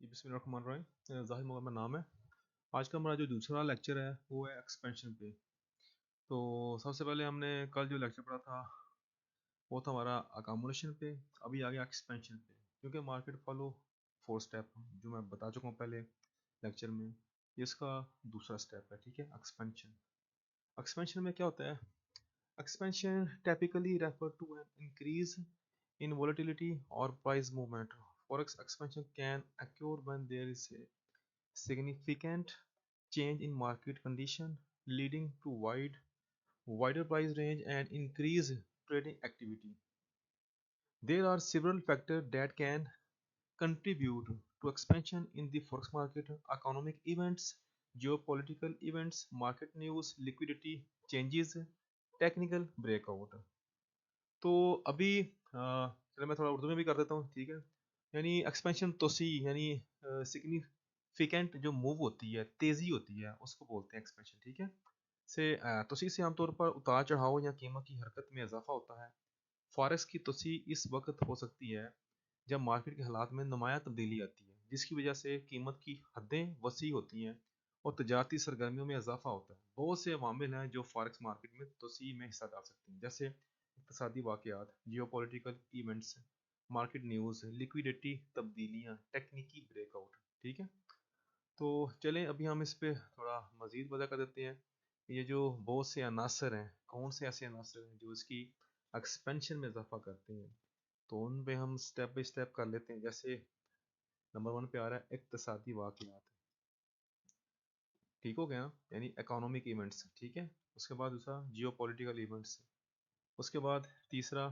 बिस्मिल्लाहिर्रहमानिर्रहीम। ज़ाहिद मोहम्मद नाम है। आज का हमारा जो दूसरा लेक्चर है वो है एक्सपेंशन पे। तो सबसे पहले हमने कल जो लेक्चर पढ़ा था वो था हमारा अकोमोडेशन पे। अभी आ गया एक्सपेंशन पे, क्योंकि मार्केट फॉलो 4 स्टेप जो मैं बता चुका हूँ पहले लेक्चर में, ये इसका दूसरा स्टेप है। ठीक है, एक्सपेंशन। एक्सपेंशन में क्या होता है? Expansion typically refer to an increase in volatility or price movement. Forex expansion can occur when there is a significant change in market condition leading to wider price range and increased trading activity. There are several factors that can contribute to expansion in the forex market: economic events, geopolitical events, market news, liquidity changes, technical breakout. तो अभी चलो मैं थोड़ा उर्दू में भी कर देता हूँ। ठीक है, यानी एक्सपेंशन तोसी यानी सिग्निफिकेंट जो मूव होती है, तेज़ी होती है, उसको बोलते हैं एक्सपेंशन। ठीक है, तोसी से आमतौर पर उतार चढ़ाव या कीमत की हरकत में इजाफा होता है। फॉरेक्स की तोसी इस वक्त हो सकती है जब मार्केट के हालात में नुमाया तब्दीली आती है, जिसकी वजह से कीमत की हदें वसी होती हैं और तजारती सरगर्मियों में इजाफा होता है। बहुत से अवामिल हैं जो फॉरेक्स मार्केट में तोसी में हिस्सा डाल सकते हैं, जैसे इक़्तिसादी वाक़यात, geopolitical events, market news, liquidity तब्दीलियाँ, टेक्निकी ब्रेकआउट। ठीक है, तो चलें अभी हम इस पे थोड़ा मज़ीद वज़ह कर देते हैं। ये जो बहुत से अनासर हैं, कौन से ऐसे अनासर हैं जो इसकी एक्सपेंशन में इजाफा करते हैं, तो उन पे हम स्टेप बाय स्टेप कर लेते हैं। जैसे नंबर 1 पे आ रहा है इक़्तिसादी वाक़यात। ठीक हो गया ना, यानी इकोनॉमिक इवेंट्स। ठीक है, उसके बाद दूसरा जियोपॉलिटिकल इवेंट्स, उसके बाद तीसरा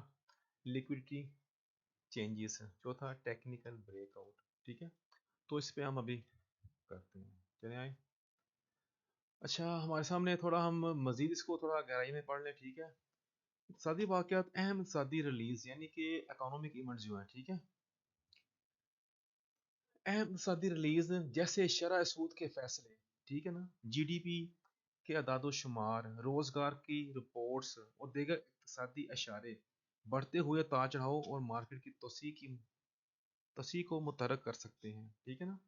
लिक्विडिटी चेंजेस है, चौथा टेक्निकल ब्रेकआउट। ठीक है, तो इस पे हम अभी करते हैं, चले आए। अच्छा, हमारे सामने थोड़ा हम मजीद इसको थोड़ा गहराई में पढ़ लें। ठीक है, इक़्तिसादी वाक़यात अहम इक़्तिसादी रिलीज यानी कि इकोनॉमिक इवेंट्स जो हैं, ठीक है, अहम इक़्तिसादी रिलीज जैसे शरह सूद के फैसले, ठीक है ना, जीडीपी के अदाद-ओ-शुमार, रोजगार की रिपोर्ट्स और दीगर इक़्तिसादी इशारे बढ़ते हुए उतार चढ़ाव और मार्केट की तोसी को मुतहर्रिक कर सकते हैं। ठीक है ना,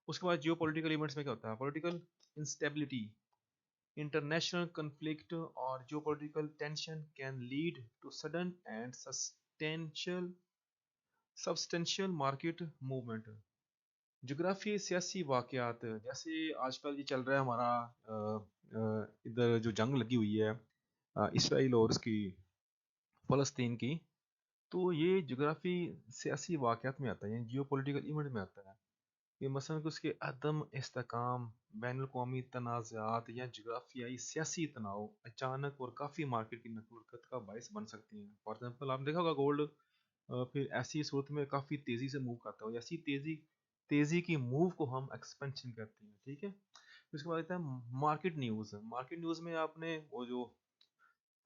उसके बाद जियो पॉलिटिकल इवेंट्स में क्या होता है? पॉलिटिकल इंस्टेबिलिटी, इंटरनेशनल कन्फ्लिक्ट और geo political tension can lead to sudden and substantial market movement. Geography सियासी वाक़यात, जैसे आजकल ये चल रहा है हमारा इधर जो जंग लगी हुई है इसराइल और उसकी फ़लस्तीन की, तो ये जोग्राफी सियासी वाक़यात में आता है, यानी जियोपॉलिटिकल इवेंट में आता है। ये मसलन कि उसके अदम इस्तेहकाम, बैनुल-अक़वामी तनाज़ात या जोग्राफियाई सियासी तनाव अचानक और काफ़ी मार्केट की नक़ल-हरकत का बाइस बन सकती हैं। फॉर एग्ज़ाम्पल आपने देखा होगा गोल्ड फिर ऐसी सूरत में काफ़ी तेज़ी से मूव करता है, और ऐसी तेज़ी की मूव को हम एक्सपेंशन कहते हैं। ठीक है, फिर उसके बाद आता है मार्केट न्यूज़। मार्केट न्यूज़ में आपने वो जो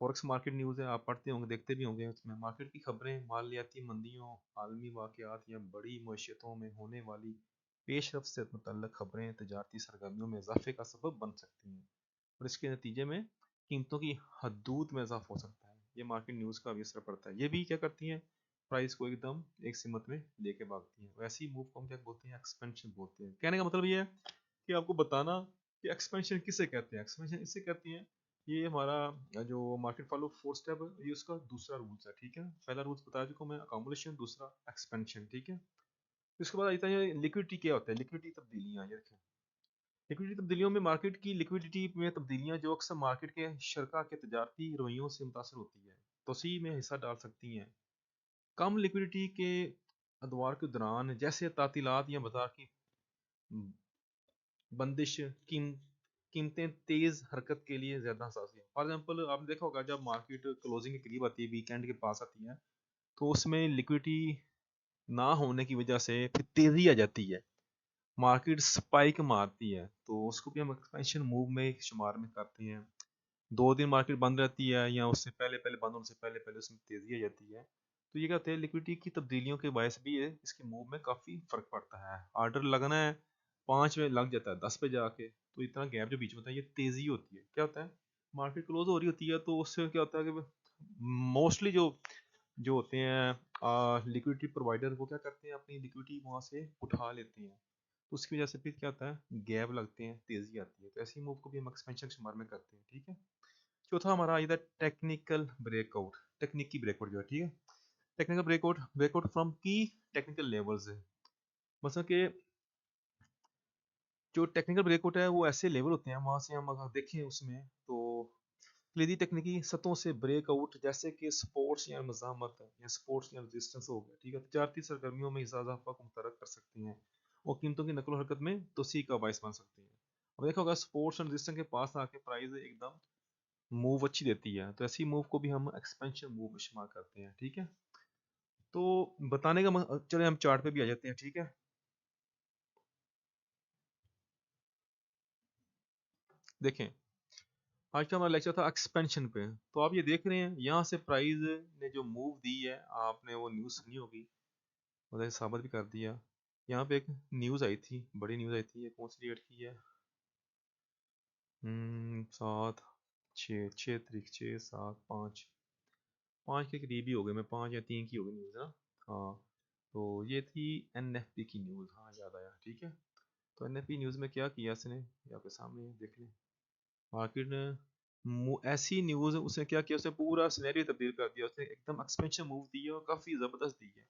फॉरेक्स मार्केट न्यूज़ है आप पढ़ते होंगे, देखते भी होंगे। उसमें मार्केट की खबरें मालियाती मंदियों, आलमी वाक़यात या बड़ी मईशतों में होने वाली पेशरफ्त से मुतल्लिक़ खबरें तजारती सरगर्मियों में इजाफे का सबब बन सकती हैं, और इसके नतीजे में कीमतों की हदूद में इजाफा हो सकता है। ये मार्केट न्यूज़ का भी असर पड़ता है। ये भी क्या करती हैं? प्राइस को एकदम एक सिमत में लेके भागती हैं। वैसी मूव को हम क्या बोलते हैं? एक्सपेंशन बोलते हैं। कहने का मतलब ये है कि आपको बताना कि एक्सपेंशन किसे कहते हैं। एक्सपेंशन इससे कहती हैं, ये हमारा जो मार्केट फॉलो 4 स्टेप है, ये उसका दूसरा रूल्स है। ठीक है, पहला रूल्स बता चुका हूं मैं, अकोमोडेशन, दूसरा एक्सपेंशन। ठीक है, इसके बाद आता है लिक्विडिटी। क्या होता है? लिक्विडिटी तब्दीलियां। ये देखें, लिक्विडिटी तब्दीलियों में मार्केट की लिक्विडिटी में तब्दीलियां जो अक्सर मार्केट के शरका के तजारती रवैयों से मुतासर होती है, तोसी में हिस्सा डाल सकती हैं। कम लिक्विडिटी के अदवार के दौरान, जैसे तातीलात या बाजार की बंदिश, कीमतें तेज हरकत के लिए ज्यादा हसासी है। फॉर एग्जाम्पल आपने देखा होगा जब मार्केट क्लोजिंग के करीब आती है, वीकेंड के पास आती है, तो उसमें लिक्विडिटी ना होने की वजह से फिर तेजी आ जाती है, मार्केट स्पाइक मारती है, तो उसको भी हम एक्सपेंशन मूव में शुमार में करते हैं। 2 दिन मार्केट बंद रहती है या उससे पहले पहले बंद होने से पहले पहले उसमें तेजी आ जाती है, तो ये क्या होता है? लिक्विडिटी की तब्दीलियों के बायस भी है, इसके मूव में काफ़ी फ़र्क पड़ता है। ऑर्डर लगना है 5 में लग जाता है 10 पे जाके, तो इतना गैप जो बीच में होता है ये तेज़ी होती है। क्या होता है? मार्केट क्लोज हो रही होती है, तो उससे क्या होता है कि मोस्टली जो जो होते हैं लिक्विडिटी प्रोवाइडर, वो क्या करते हैं, अपनी लिक्विडिटी वहाँ से उठा लेते हैं, तो उसकी वजह से फिर क्या होता है, गैप लगते हैं, तेज़ी आती है। तो ऐसी मूव को भी हम एक्सपेंशन के शुमार में करते हैं, ठीक है। चौथा हमारा इधर टेक्निकल ब्रेकआउट, तकनीकी ब्रेकआउट जो है, ठीक है। टेक्निकल ब्रेकआउट, ब्रेकआउट फ्रॉम की टेक्निकल लेवल्स है। मतलब कि जो टेक्निकल ब्रेकआउट है वो ऐसे लेवल होते हैं, वहाँ से हम अगर देखें उसमें तो क्लीदी तकनीकी सतहों से ब्रेकआउट, जैसे कि स्पोर्ट्स या मज़ामत या स्पोर्ट्स या रेजिस्टेंस हो गया, ठीक है। तजारती सरगर्मियों में इजाफा को मुतरक कर सकती हैं और कीमतों की नकल हरकत में तोसी का बायस बन सकती हैं। अब देखा होगा स्पोर्ट्स एंड रेजिस्टेंस के पास आके प्राइस एकदम मूव अच्छी देती है, तो ऐसी मूव को भी हम एक्सपेंशन मूव में शुमार करते हैं, ठीक है। तो बताने का चले हम चार्ट पे भी आ जाते हैं, ठीक है। देखें, आज का हमारा लेक्चर था एक्सपेंशन पे। तो आप ये देख रहे हैं यहाँ से प्राइस ने जो मूव दी है, आपने वो न्यूज़ सुनी होगी, मतलब साबित भी कर दिया। यहाँ पे एक न्यूज़ आई थी, बड़ी न्यूज़ आई थी, ये कौन सी डेट की है, 7/6, 6 तारीख, 6/7, 5, 5 के करीब ही हो गए, मैं 5 या 3 की हो गई न्यूज़ ना। हाँ, तो ये थी एनएफपी की न्यूज़, हाँ याद आया, ठीक है। तो एनएफपी न्यूज़ में क्या किया इसने, ये आपके सामने है, देख लें। मार्केट ने ऐसी न्यूज़, उसने क्या किया, उसने पूरा सिनेरियो तब्दील कर दिया, उसने एकदम एक्सपेंशन मूव दी है और काफ़ी ज़बरदस्त दी है।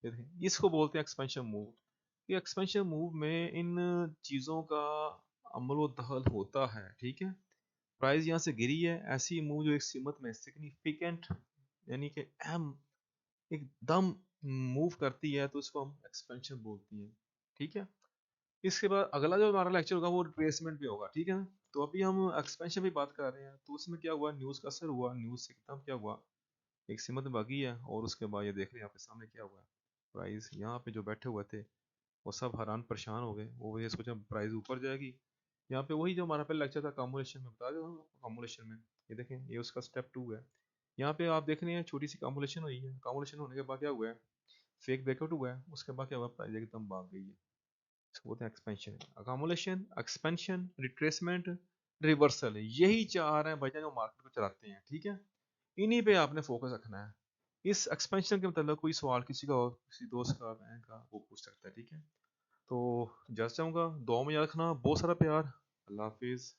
ये देखें, इसको बोलते हैं एक्सपेंशन मूव। ये एक्सपेंशन मूव में इन चीज़ों का अमल व दखल होता है, ठीक है। प्राइस यहाँ से गिरी है, ऐसी मूव जो एक सीमत में सिग्निफिकेंट यानी कि अहम एकदम मूव करती है, तो इसको हम एक्सपेंशन बोलते हैं, ठीक है। इसके बाद अगला जो हमारा लेक्चर होगा वो रिट्रेसमेंट पे होगा, ठीक है। तो अभी हम एक्सपेंशन पे बात कर रहे हैं, तो उसमें क्या हुआ, न्यूज़ का असर हुआ, न्यूज़ से एकदम क्या हुआ, एक सीमत में भागी है, और उसके बाद ये देख रहे हैं आपके सामने क्या हुआ है। प्राइस यहाँ पे जो बैठे हुए थे वो सब हैरान परेशान हो गए, वो ये सोचा प्राइस ऊपर जाएगी। यहाँ पे वही जो हमारा पहले लेक्चर था कॉम्बुलेशन में, बता दो कॉम्बुलेशन में, ये देखें, ये उसका स्टेप 2 है। यहाँ पे आप देख रहे हैं छोटी सी कॉम्बुलेशन हुई है, कॉम्बुलेशन होने के बाद क्या हुआ है, फेक ब्रेकआउट हुआ है, उसके बाद क्या हुआ, प्राइस एकदम भाग गई है। इसको बोलते हैं expansion, accumulation, expansion, retracement, reversal. यही चार हैं भाईजान जो मार्केट को चलाते हैं, ठीक है। इन्हीं पे आपने फोकस रखना है। इस एक्सपेंशन के मतलब कोई सवाल किसी का हो, किसी दोस्त का, बहन का, वो पूछ सकता है, ठीक है। तो जस्ट चाहूँगा, दुआ में याद रखना, बहुत सारा प्यार, अल्लाह हाफिज़।